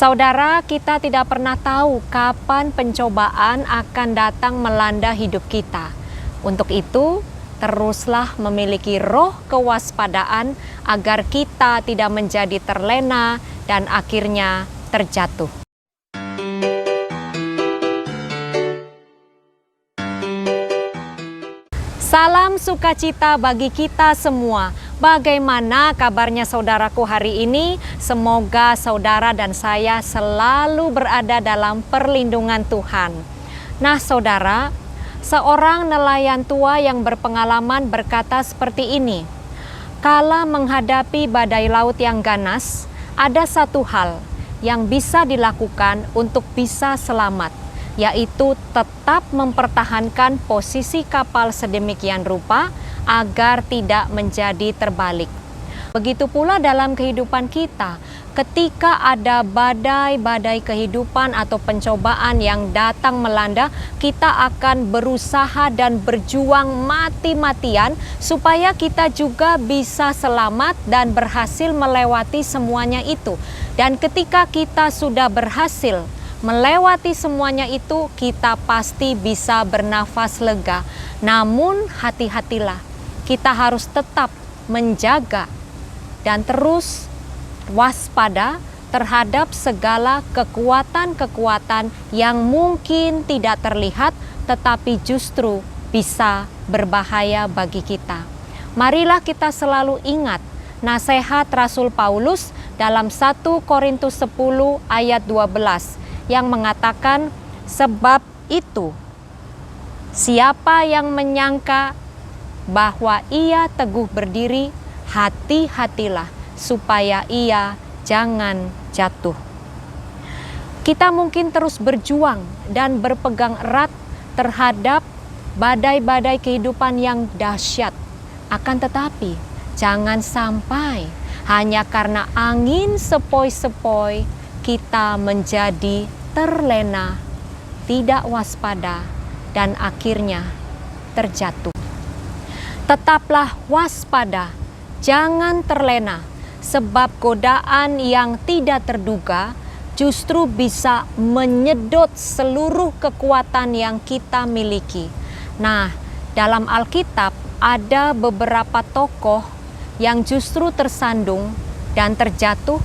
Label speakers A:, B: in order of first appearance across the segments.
A: Saudara, kita tidak pernah tahu kapan pencobaan akan datang melanda hidup kita. Untuk itu, teruslah memiliki roh kewaspadaan agar kita tidak menjadi terlena dan akhirnya terjatuh. Salam sukacita bagi kita semua. Bagaimana kabarnya saudaraku hari ini? Semoga saudara dan saya selalu berada dalam perlindungan Tuhan. Nah saudara, seorang nelayan tua yang berpengalaman berkata seperti ini. Kala menghadapi badai laut yang ganas, ada satu hal yang bisa dilakukan untuk bisa selamat, yaitu tetap mempertahankan posisi kapal sedemikian rupa agar tidak menjadi terbalik. Begitu pula dalam kehidupan kita, ketika ada badai-badai kehidupan atau pencobaan yang datang melanda, kita akan berusaha dan berjuang mati-matian supaya kita juga bisa selamat dan berhasil melewati semuanya itu. Dan ketika kita sudah berhasil melewati semuanya itu, kita pasti bisa bernafas lega. Namun hati-hatilah, kita harus tetap menjaga dan terus waspada terhadap segala kekuatan-kekuatan yang mungkin tidak terlihat tetapi justru bisa berbahaya bagi kita. Marilah kita selalu ingat nasihat Rasul Paulus dalam 1 Korintus 10 ayat 12 yang mengatakan, sebab itu siapa yang menyangka bahwa ia teguh berdiri, hati-hatilah supaya ia jangan jatuh. Kita mungkin terus berjuang dan berpegang erat terhadap badai-badai kehidupan yang dahsyat. Akan tetapi, jangan sampai hanya karena angin sepoi-sepoi kita menjadi terlena, tidak waspada, dan akhirnya terjatuh. Tetaplah waspada, jangan terlena, sebab godaan yang tidak terduga justru bisa menyedot seluruh kekuatan yang kita miliki. Nah, dalam Alkitab ada beberapa tokoh yang justru tersandung dan terjatuh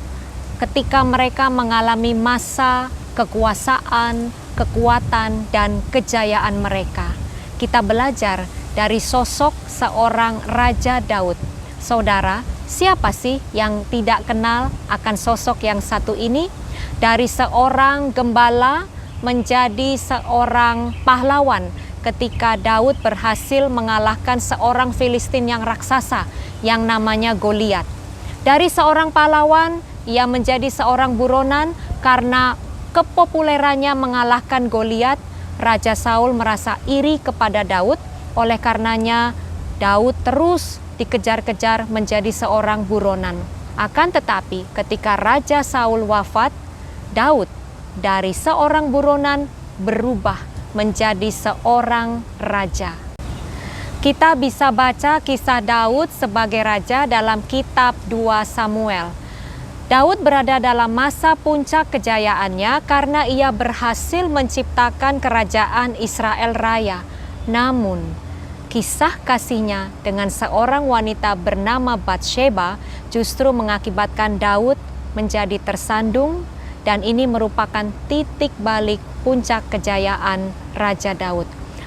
A: ketika mereka mengalami masa kekuasaan, kekuatan, dan kejayaan mereka. Kita belajar dari sosok seorang Raja Daud. Saudara, siapa sih yang tidak kenal akan sosok yang satu ini? Dari seorang gembala menjadi seorang pahlawan ketika Daud berhasil mengalahkan seorang Filistin yang raksasa yang namanya Goliat. Dari seorang pahlawan, ia menjadi seorang buronan karena kepopulerannya mengalahkan Goliat. Raja Saul merasa iri kepada Daud, oleh karenanya Daud terus dikejar-kejar menjadi seorang buronan. Akan tetapi ketika Raja Saul wafat, Daud dari seorang buronan berubah menjadi seorang raja. Kita bisa baca kisah Daud sebagai raja dalam kitab 2 Samuel. Daud berada dalam masa puncak kejayaannya karena ia berhasil menciptakan kerajaan Israel Raya. Namun, kisah kasihnya dengan seorang wanita bernama Batsheba justru mengakibatkan Daud menjadi tersandung, dan ini merupakan titik balik puncak kejayaan Raja Daud.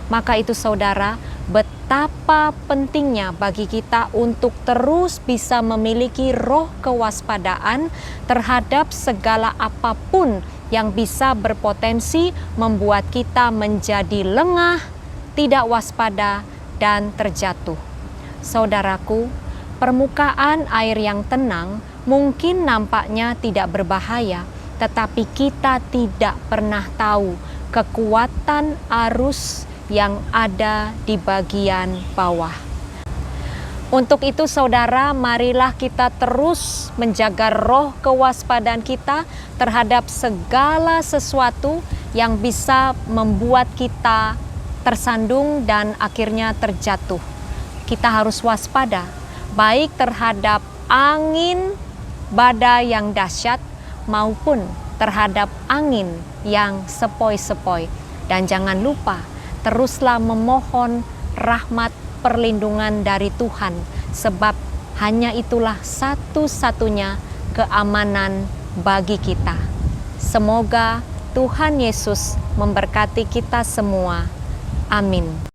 A: Maka itu saudara, betapa pentingnya bagi kita untuk terus bisa memiliki roh kewaspadaan terhadap segala apapun yang bisa berpotensi membuat kita menjadi lengah, tidak waspada, dan terjatuh. Saudaraku, permukaan air yang tenang mungkin nampaknya tidak berbahaya, tetapi kita tidak pernah tahu kekuatan arus yang ada di bagian bawah. Untuk itu saudara, marilah kita terus menjaga roh kewaspadaan kita terhadap segala sesuatu yang bisa membuat kita tersandung dan akhirnya terjatuh. Kita harus waspada, baik terhadap angin badai yang dahsyat maupun terhadap angin yang sepoi-sepoi. Dan jangan lupa, teruslah memohon rahmat perlindungan dari Tuhan, sebab hanya itulah satu-satunya keamanan bagi kita. Semoga Tuhan Yesus memberkati kita semua. Amin.